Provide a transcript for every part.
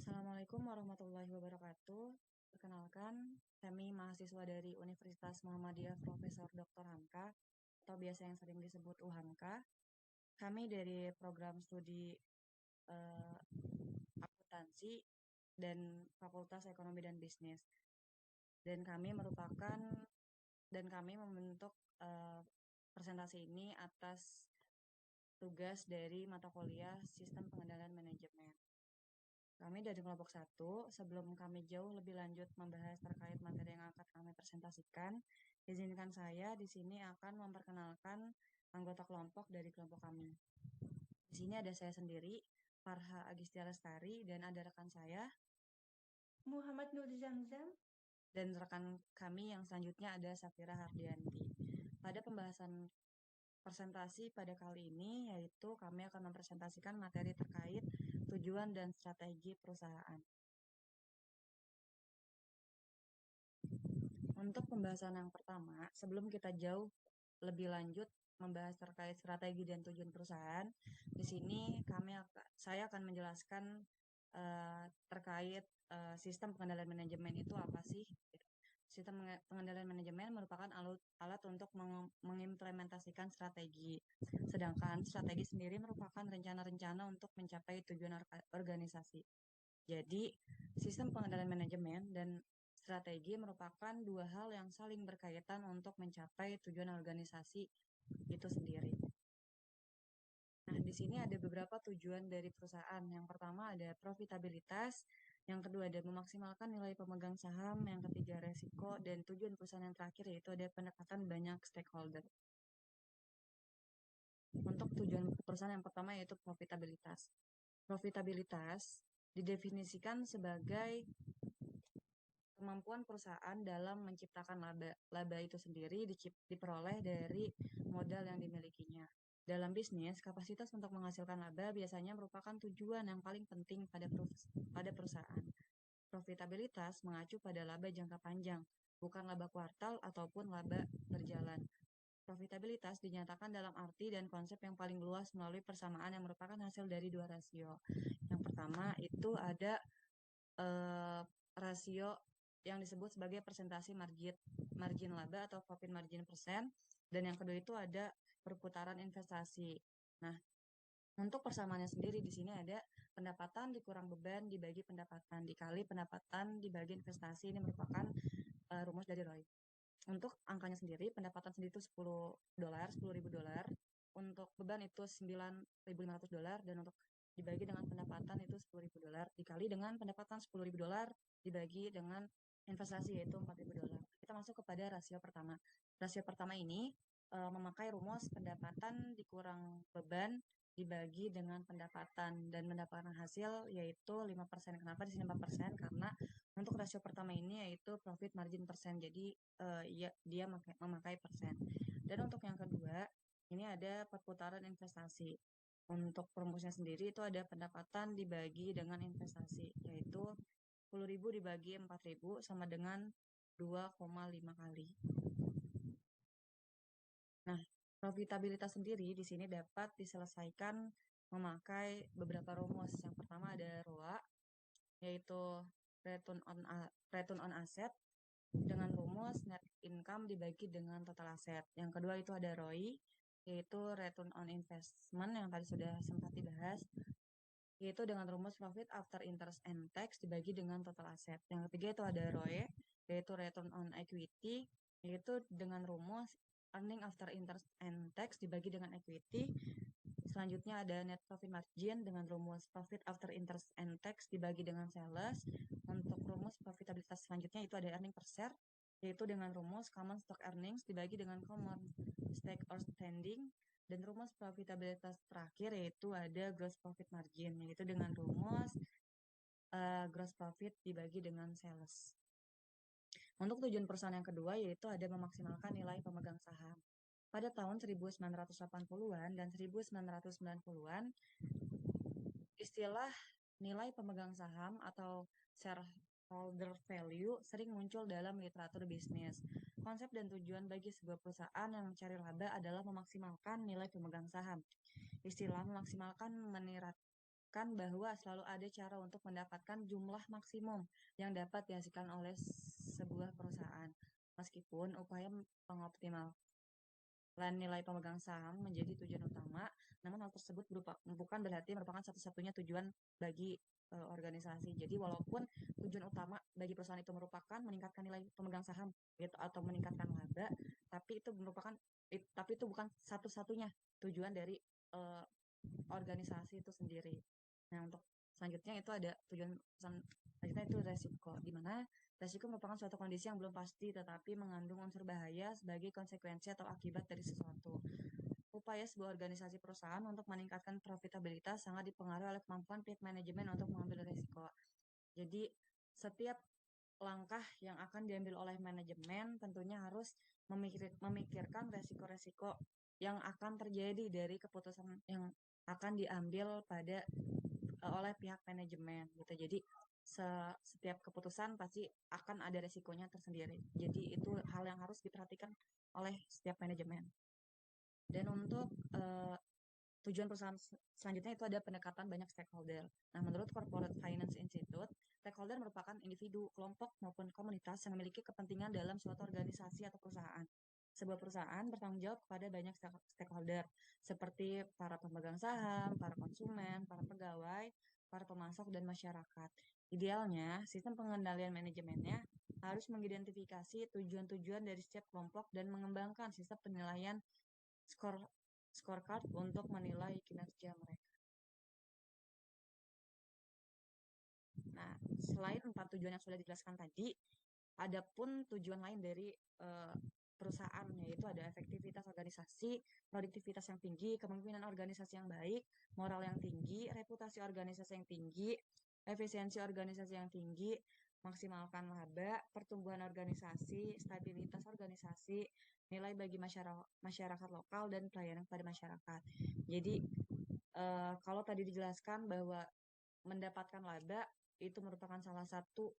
Assalamualaikum warahmatullahi wabarakatuh. Perkenalkan, kami mahasiswa dari Universitas Muhammadiyah Profesor Dr. Hamka atau biasa yang sering disebut UHAMKA. Kami dari program studi eh, akuntansi dan Fakultas Ekonomi dan Bisnis. Dan kami membentuk presentasi ini atas tugas dari mata kuliah Sistem Pengendalian Manajemen. Kami dari kelompok 1, sebelum kami jauh lebih lanjut membahas terkait materi yang akan kami presentasikan, izinkan saya di sini akan memperkenalkan anggota kelompok dari kelompok kami. Di sini ada saya sendiri, Farha Agistia Lestari, dan ada rekan saya, Muhammad Nur Zamzam. dan rekan kami yang selanjutnya ada Safira Hardianti. Pada pembahasan presentasi pada kali ini, yaitu kami akan mempresentasikan materi terkait tujuan dan strategi perusahaan. Untuk pembahasan yang pertama, sebelum kita jauh lebih lanjut membahas terkait strategi dan tujuan perusahaan, di sini saya akan menjelaskan terkait sistem pengendalian manajemen itu apa sih? Sistem pengendalian manajemen merupakan alat untuk mengimplementasikan strategi. Sedangkan strategi sendiri merupakan rencana-rencana untuk mencapai tujuan organisasi. Jadi, sistem pengendalian manajemen dan strategi merupakan dua hal yang saling berkaitan untuk mencapai tujuan organisasi itu sendiri. Nah, di sini ada beberapa tujuan dari perusahaan. Yang pertama ada profitabilitas, yang kedua ada memaksimalkan nilai pemegang saham, yang ketiga resiko, dan tujuan perusahaan yang terakhir yaitu ada pendekatan banyak stakeholder. Untuk tujuan perusahaan yang pertama yaitu profitabilitas. Profitabilitas didefinisikan sebagai kemampuan perusahaan dalam menciptakan laba. Laba itu sendiri diperoleh dari modal yang dimilikinya. Dalam bisnis, kapasitas untuk menghasilkan laba biasanya merupakan tujuan yang paling penting pada perusahaan. Profitabilitas mengacu pada laba jangka panjang, bukan laba kuartal ataupun laba berjalan. Profitabilitas dinyatakan dalam arti dan konsep yang paling luas melalui persamaan yang merupakan hasil dari dua rasio. Yang pertama itu ada eh, rasio yang disebut sebagai persentase margin laba atau profit margin persen, dan yang kedua itu ada perputaran investasi. Nah, untuk persamaannya sendiri di sini ada pendapatan dikurang beban dibagi pendapatan dikali pendapatan dibagi investasi. Ini merupakan rumus dari Roy. Untuk angkanya sendiri, pendapatan sendiri itu $10, $10.000. Untuk beban itu $9.500, dan untuk dibagi dengan pendapatan itu $10.000 dikali dengan pendapatan $10.000 dibagi dengan investasi yaitu $4.000. Kita masuk kepada rasio pertama. Rasio pertama ini memakai rumus pendapatan dikurang beban dibagi dengan pendapatan dan mendapatkan hasil yaitu 5%. Kenapa di sini 5%? Karena untuk rasio pertama ini yaitu profit margin persen. Jadi ya, dia memakai persen. Dan untuk yang kedua, ini ada perputaran investasi. Untuk perumusnya sendiri itu ada pendapatan dibagi dengan investasi, yaitu 10.000 dibagi 4.000 sama dengan 2,5 kali. Nah, profitabilitas sendiri di sini dapat diselesaikan memakai beberapa rumus. Yang pertama ada ROA, yaitu return on asset dengan rumus net income dibagi dengan total aset. Yang kedua itu ada ROI, yaitu return on investment yang tadi sudah sempat dibahas, yaitu dengan rumus profit after interest and tax dibagi dengan total aset. Yang ketiga itu ada ROE, yaitu return on equity, yaitu dengan rumus earning after interest and tax dibagi dengan equity. Selanjutnya ada net profit margin dengan rumus profit after interest and tax dibagi dengan sales. Untuk rumus profitabilitas selanjutnya itu ada earning per share, yaitu dengan rumus common stock earnings dibagi dengan common stock outstanding. Dan rumus profitabilitas terakhir yaitu ada gross profit margin, yaitu dengan rumus gross profit dibagi dengan sales. Untuk tujuan perusahaan yang kedua yaitu ada memaksimalkan nilai pemegang saham. Pada tahun 1980-an dan 1990-an, istilah nilai pemegang saham atau shareholder value sering muncul dalam literatur bisnis. Konsep dan tujuan bagi sebuah perusahaan yang mencari laba adalah memaksimalkan nilai pemegang saham. Istilah memaksimalkan menekankan bahwa selalu ada cara untuk mendapatkan jumlah maksimum yang dapat dihasilkan oleh sebuah perusahaan. Meskipun upaya pengoptimalan nilai pemegang saham menjadi tujuan utama, namun hal tersebut bukan berarti merupakan satu-satunya tujuan bagi organisasi. Jadi walaupun tujuan utama bagi perusahaan itu merupakan meningkatkan nilai pemegang saham gitu atau meningkatkan laba, tapi itu bukan satu-satunya tujuan dari organisasi itu sendiri. Nah, untuk selanjutnya itu ada tujuan selanjutnya itu resiko, di mana resiko merupakan suatu kondisi yang belum pasti tetapi mengandung unsur bahaya sebagai konsekuensi atau akibat dari sesuatu. Upaya sebuah organisasi perusahaan untuk meningkatkan profitabilitas sangat dipengaruhi oleh kemampuan pihak manajemen untuk mengambil resiko. Jadi, setiap langkah yang akan diambil oleh manajemen tentunya harus memikirkan resiko-resiko yang akan terjadi dari keputusan yang akan diambil oleh pihak manajemen gitu. Jadi setiap keputusan pasti akan ada resikonya tersendiri. Jadi itu hal yang harus diperhatikan oleh setiap manajemen. Dan untuk tujuan perusahaan selanjutnya itu ada pendekatan banyak stakeholder. Nah, menurut Corporate Finance Institute, stakeholder merupakan individu, kelompok, maupun komunitas yang memiliki kepentingan dalam suatu organisasi atau perusahaan. Sebuah perusahaan bertanggung jawab kepada banyak stakeholder, seperti para pemegang saham, para konsumen, para pegawai, para pemasok, dan masyarakat. Idealnya, sistem pengendalian manajemennya harus mengidentifikasi tujuan-tujuan dari setiap kelompok dan mengembangkan sistem penilaian scorecard untuk menilai kinerja mereka. Nah, selain 4 tujuan yang sudah dijelaskan tadi, ada pun tujuan lain dari perusahaan, yaitu ada efektivitas organisasi, produktivitas yang tinggi, kepemimpinan organisasi yang baik, moral yang tinggi, reputasi organisasi yang tinggi, efisiensi organisasi yang tinggi, maksimalkan laba, pertumbuhan organisasi, stabilitas organisasi, nilai bagi masyarakat lokal, dan pelayanan kepada masyarakat. Jadi, kalau tadi dijelaskan bahwa mendapatkan laba itu merupakan salah satu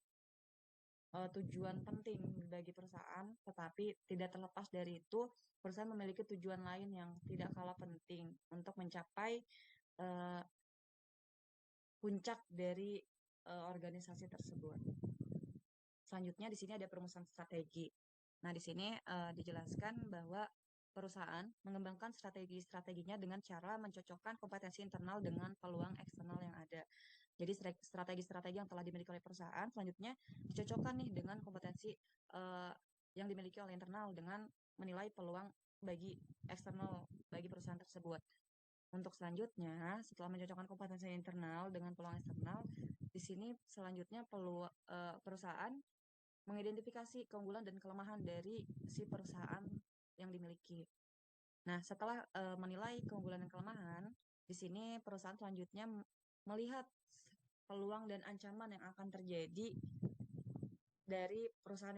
tujuan penting bagi perusahaan, tetapi tidak terlepas dari itu, perusahaan memiliki tujuan lain yang tidak kalah penting untuk mencapai puncak dari organisasi tersebut. Selanjutnya di sini ada perumusan strategi. Nah, di sini dijelaskan bahwa perusahaan mengembangkan strategi-strateginya dengan cara mencocokkan kompetensi internal dengan peluang eksternal yang ada. Jadi strategi-strategi yang telah dimiliki oleh perusahaan selanjutnya dicocokkan nih dengan kompetensi yang dimiliki oleh internal dengan menilai peluang bagi eksternal bagi perusahaan tersebut. Untuk selanjutnya, setelah mencocokkan kompetensi internal dengan peluang eksternal, di sini selanjutnya perusahaan mengidentifikasi keunggulan dan kelemahan dari si perusahaan yang dimiliki. Nah, setelah menilai keunggulan dan kelemahan, di sini perusahaan selanjutnya melihat peluang dan ancaman yang akan terjadi dari perusahaan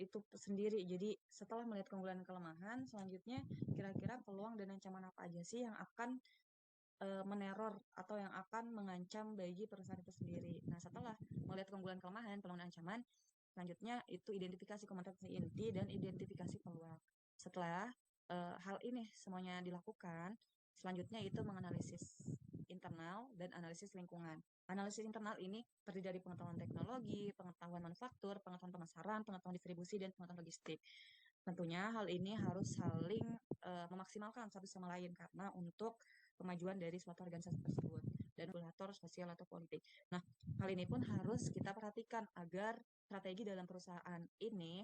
itu sendiri. Jadi setelah melihat keunggulan dan kelemahan, selanjutnya kira-kira peluang dan ancaman apa aja sih yang akan meneror atau yang akan mengancam bagi perusahaan itu sendiri. Nah, setelah melihat keunggulan kelemahan, peluang dan ancaman, selanjutnya itu identifikasi kompetensi inti dan identifikasi peluang. Setelah hal ini semuanya dilakukan, selanjutnya itu menganalisis internal dan analisis lingkungan. Analisis internal ini terdiri dari pengetahuan teknologi, pengetahuan manufaktur, pengetahuan pemasaran, pengetahuan distribusi, dan pengetahuan logistik. Tentunya hal ini harus saling memaksimalkan satu sama lain karena untuk kemajuan dari suatu organisasi tersebut dan regulator sosial atau politik. Nah, hal ini pun harus kita perhatikan agar strategi dalam perusahaan ini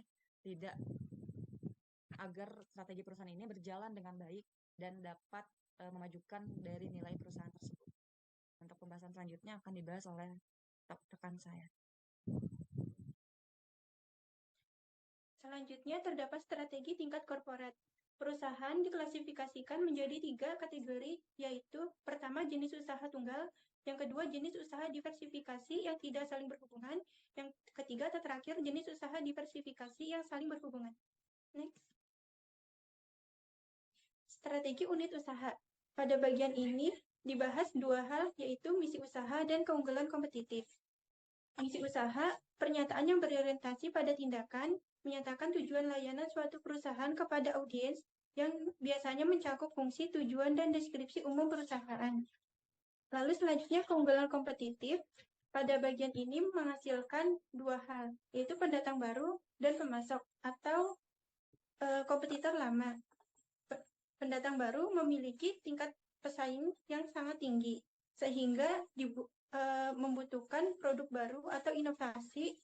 agar strategi perusahaan ini berjalan dengan baik dan dapat memajukan dari nilai perusahaan tersebut. Untuk pembahasan selanjutnya akan dibahas oleh rekan saya. Selanjutnya terdapat strategi tingkat korporat. Perusahaan diklasifikasikan menjadi 3 kategori, yaitu pertama jenis usaha tunggal, yang kedua jenis usaha diversifikasi yang tidak saling berhubungan, yang ketiga atau terakhir jenis usaha diversifikasi yang saling berhubungan. Next. Strategi unit usaha. Pada bagian ini dibahas 2 hal, yaitu misi usaha dan keunggulan kompetitif. Misi usaha, pernyataan yang berorientasi pada tindakan, menyatakan tujuan layanan suatu perusahaan kepada audiens yang biasanya mencakup fungsi, tujuan, dan deskripsi umum perusahaan. Lalu selanjutnya keunggulan kompetitif. Pada bagian ini menghasilkan dua hal, yaitu pendatang baru dan pemasok atau kompetitor lama. Pendatang baru memiliki tingkat pesaing yang sangat tinggi, sehingga membutuhkan produk baru atau inovasi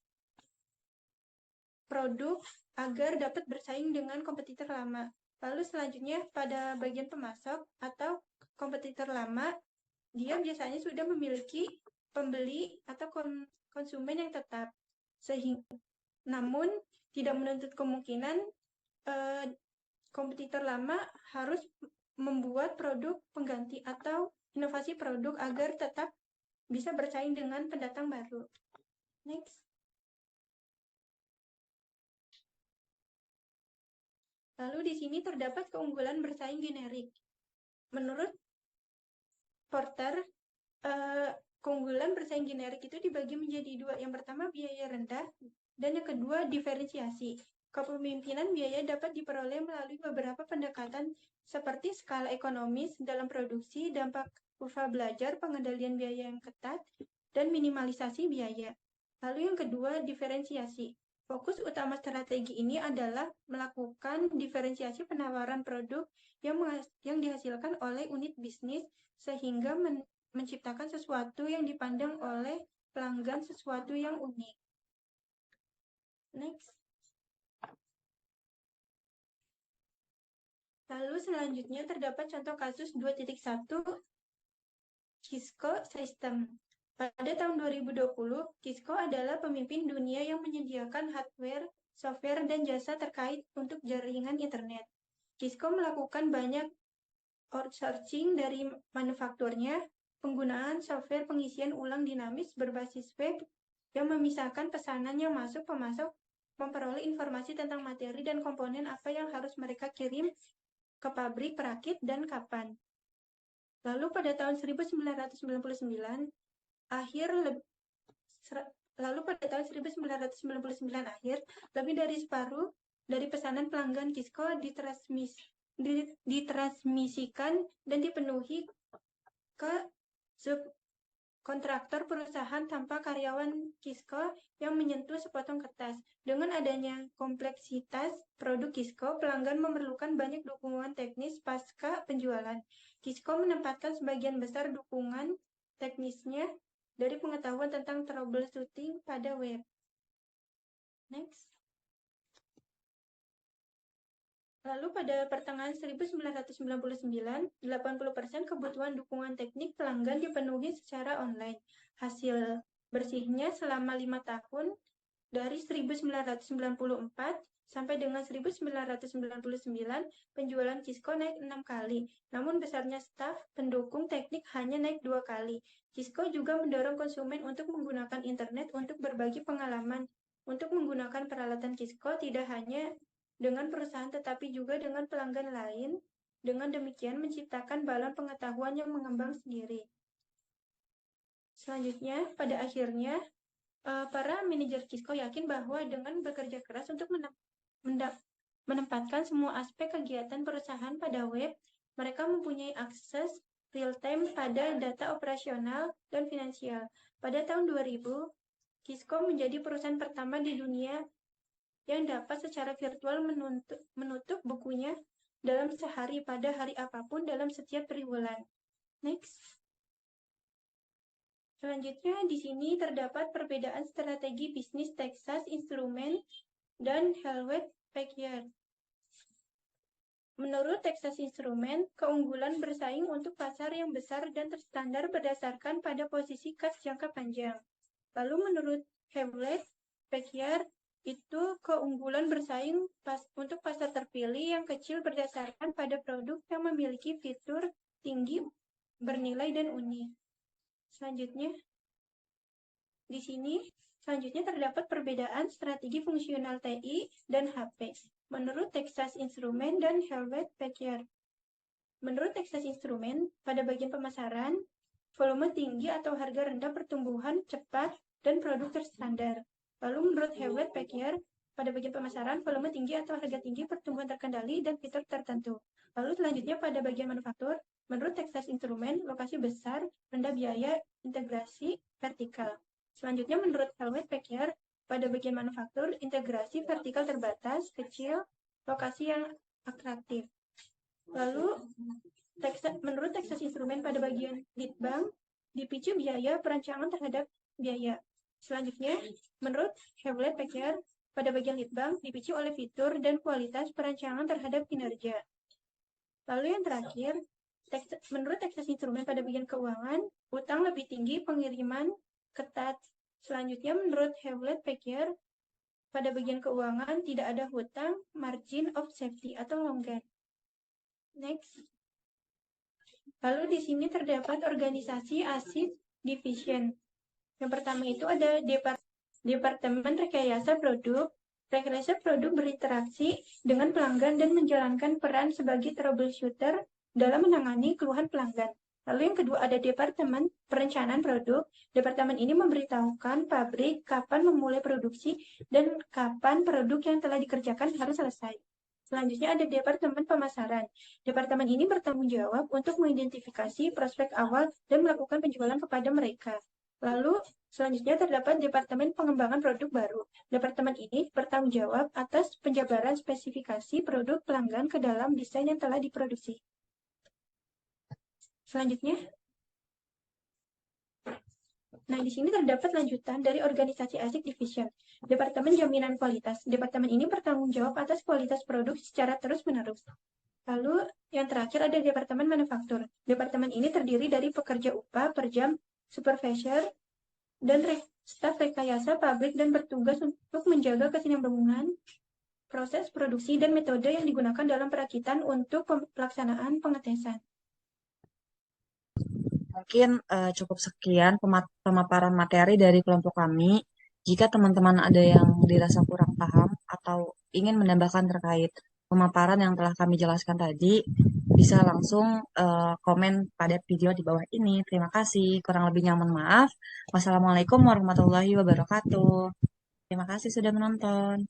produk agar dapat bersaing dengan kompetitor lama. Lalu selanjutnya pada bagian pemasok atau kompetitor lama, dia biasanya sudah memiliki pembeli atau konsumen yang tetap, namun tidak menuntut kemungkinan kompetitor lama harus membuat produk pengganti atau inovasi produk agar tetap bisa bersaing dengan pendatang baru. Next. Lalu di sini terdapat keunggulan bersaing generik. Menurut Porter, keunggulan bersaing generik itu dibagi menjadi dua. Yang pertama biaya rendah dan yang kedua diferensiasi. Kepemimpinan biaya dapat diperoleh melalui beberapa pendekatan seperti skala ekonomis dalam produksi, dampak kurva belajar, pengendalian biaya yang ketat, dan minimalisasi biaya. Lalu yang kedua, diferensiasi. Fokus utama strategi ini adalah melakukan diferensiasi penawaran produk yang dihasilkan oleh unit bisnis sehingga menciptakan sesuatu yang dipandang oleh pelanggan sesuatu yang unik. Next. Lalu selanjutnya terdapat contoh kasus 2.1 Cisco System. Pada tahun 2020, Cisco adalah pemimpin dunia yang menyediakan hardware, software, dan jasa terkait untuk jaringan internet. Cisco melakukan banyak outsourcing dari manufakturnya, penggunaan software pengisian ulang dinamis berbasis web yang memisahkan pesanan yang masuk pemasok, memperoleh informasi tentang materi dan komponen apa yang harus mereka kirim ke pabrik perakit dan kapan. Lalu pada tahun 1999 akhir, lebih dari separuh dari pesanan pelanggan Cisco ditransmisikan dan dipenuhi ke subkontraktor perusahaan tanpa karyawan Cisco yang menyentuh sepotong kertas. Dengan adanya kompleksitas produk Cisco, pelanggan memerlukan banyak dukungan teknis pasca penjualan. Cisco menempatkan sebagian besar dukungan teknisnya dari pengetahuan tentang troubleshooting pada web. Next. Lalu pada pertengahan 1999, 80% kebutuhan dukungan teknik pelanggan dipenuhi secara online. Hasil bersihnya selama 5 tahun, dari 1994 sampai dengan 1999, penjualan Cisco naik 6 kali. Namun besarnya staf pendukung teknik hanya naik 2 kali. Cisco juga mendorong konsumen untuk menggunakan internet untuk berbagi pengalaman. Untuk menggunakan peralatan Cisco tidak hanya dengan perusahaan tetapi juga dengan pelanggan lain. Dengan demikian menciptakan balon pengetahuan yang mengembang sendiri. Selanjutnya, pada akhirnya, para manajer Cisco yakin bahwa dengan bekerja keras untuk menempatkan semua aspek kegiatan perusahaan pada web, mereka mempunyai akses real-time pada data operasional dan finansial. Pada tahun 2000, Cisco menjadi perusahaan pertama di dunia yang dapat secara virtual menutup bukunya dalam sehari pada hari apapun dalam setiap triwulan. Next. Selanjutnya, di sini terdapat perbedaan strategi bisnis Texas Instruments dan Hewlett Packard. Menurut Texas Instruments, keunggulan bersaing untuk pasar yang besar dan terstandar berdasarkan pada posisi kas jangka panjang. Lalu menurut Hewlett Packard, itu keunggulan bersaing untuk pasar terpilih yang kecil berdasarkan pada produk yang memiliki fitur tinggi, bernilai, dan unik. Selanjutnya, di sini terdapat perbedaan strategi fungsional TI dan HP. Menurut Texas Instruments dan Hewlett Packard. Menurut Texas Instruments, pada bagian pemasaran, volume tinggi atau harga rendah pertumbuhan cepat dan produk terstandar. Lalu menurut Hewlett Packard, pada bagian pemasaran, volume tinggi atau harga tinggi, pertumbuhan terkendali, dan fitur tertentu. Lalu selanjutnya pada bagian manufaktur, Menurut Texas Instrument, lokasi besar, rendah biaya, integrasi vertikal. Selanjutnya menurut Hewlett Packard, pada bagian manufaktur, integrasi vertikal terbatas, kecil, lokasi yang atraktif. Lalu menurut Texas Instrument pada bagian lead bank, dipicu biaya perancangan terhadap biaya. Selanjutnya, menurut Hewlett Packard, pada bagian lead bank dipicu oleh fitur dan kualitas perancangan terhadap kinerja. Lalu yang terakhir, menurut Texas Instrument pada bagian keuangan, utang lebih tinggi, pengiriman ketat. Selanjutnya, menurut Hewlett Packard, pada bagian keuangan tidak ada hutang, margin of safety atau longgar. Next. Lalu di sini terdapat organisasi ASIS Division. Yang pertama itu ada Departemen Rekayasa Produk. Rekayasa produk berinteraksi dengan pelanggan dan menjalankan peran sebagai troubleshooter dalam menangani keluhan pelanggan. Lalu yang kedua ada Departemen Perencanaan Produk. Departemen ini memberitahukan pabrik kapan memulai produksi dan kapan produk yang telah dikerjakan harus selesai. Selanjutnya ada Departemen Pemasaran. Departemen ini bertanggung jawab untuk mengidentifikasi prospek awal dan melakukan penjualan kepada mereka. Lalu selanjutnya terdapat Departemen Pengembangan Produk Baru. Departemen ini bertanggung jawab atas penjabaran spesifikasi produk pelanggan ke dalam desain yang telah diproduksi. Selanjutnya, nah di sini terdapat lanjutan dari organisasi ASIC Division. Departemen Jaminan Kualitas. Departemen ini bertanggung jawab atas kualitas produk secara terus-menerus. Lalu yang terakhir ada Departemen Manufaktur. Departemen ini terdiri dari pekerja upah per jam, supervisor, dan staf rekayasa pabrik dan bertugas untuk menjaga kesinambungan proses produksi dan metode yang digunakan dalam perakitan untuk pelaksanaan pengetesan. Mungkin cukup sekian pemaparan materi dari kelompok kami. Jika teman-teman ada yang dirasa kurang paham atau ingin menambahkan terkait pemaparan yang telah kami jelaskan tadi, bisa langsung komen pada video di bawah ini. Terima kasih. Kurang lebihnya mohon maaf. Wassalamualaikum warahmatullahi wabarakatuh. Terima kasih sudah menonton.